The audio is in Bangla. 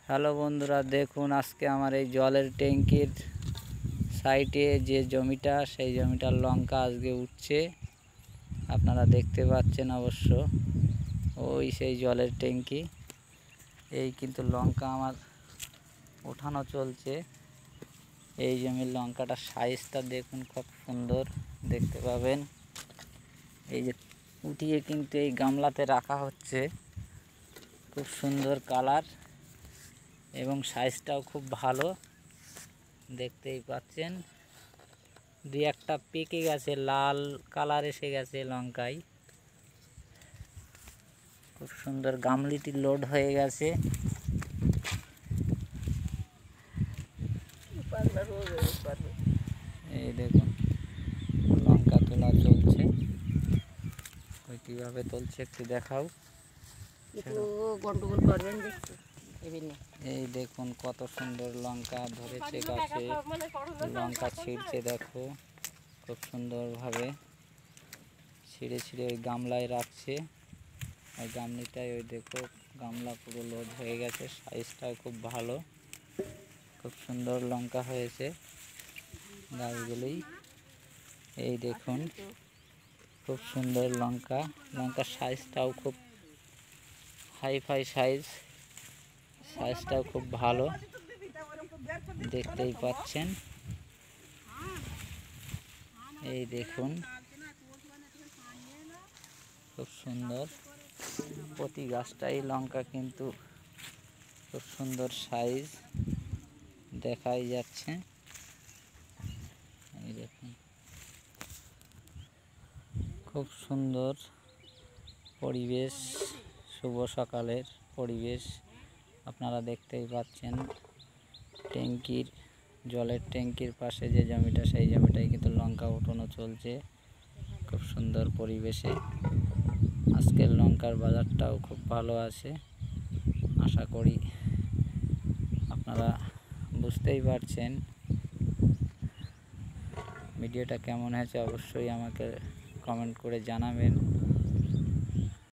হ্যালো বন্ধুরা, দেখুন আজকে আমার এই জলের ট্যাঙ্কির সাইডে যে জমিটা, সেই জমিটার লঙ্কা আজকে উঠছে। আপনারা দেখতে পাচ্ছেন অবশ্য, ওই সেই জলের ট্যাঙ্কি। এই কিন্তু লঙ্কা আমার ওঠানো চলছে। এই জমির লঙ্কাটার সাইজটা দেখুন, খুব সুন্দর দেখতে পাবেন। এই যে উঠিয়ে কিন্তু এই গামলাতে রাখা হচ্ছে, খুব সুন্দর কালার এবং সাইজটাও খুব ভালো, দেখতেই পাচ্ছেন। দুই একটা পেকে গেছে, লাল কালার এসে গেছে লঙ্কায়। খুব সুন্দর গামলিটি লোড হয়ে গেছে। এই দেখুন লঙ্কা তোলা চলছে। ওই কীভাবে তুলছে একটু দেখাও। এই দেখুন কত সুন্দর লঙ্কা ধরেছে গাছে, লঙ্কা ছিঁড়ছে দেখো, খুব সুন্দরভাবে ছিঁড়ে ছিঁড়ে ওই গামলায় রাখছে। ওই গামলিটায় ওই দেখো, গামলা পুরো লোড হয়ে গেছে। সাইজটাও খুব ভালো, খুব সুন্দর লঙ্কা হয়েছে গাছগুলি। এই দেখুন খুব সুন্দর লঙ্কা, লঙ্কার সাইজটাও খুব হাই সাইজটাও খুব ভালো, দেখতেই পাচ্ছেন। এই দেখুন খুব সুন্দর, প্রতি গাছটাই লঙ্কা কিন্তু খুব সুন্দর সাইজ দেখাই যাচ্ছে। এই দেখুন খুব সুন্দর পরিবেশ, শুভ সকালের পরিবেশ আপনারা দেখতেই পাচ্ছেন। ট্যাঙ্কির জলের ট্যাঙ্কির পাশে যে জমিটা, সেই জমিটাই কিন্তু লঙ্কা উঠানো চলছে খুব সুন্দর পরিবেশে। আজকের লঙ্কার বাজারটাও খুব ভালো আছে, আশা করি আপনারা বুঝতেই পারছেন। ভিডিওটা কেমন হয়েছে অবশ্যই আমাকে কমেন্ট করে জানাবেন।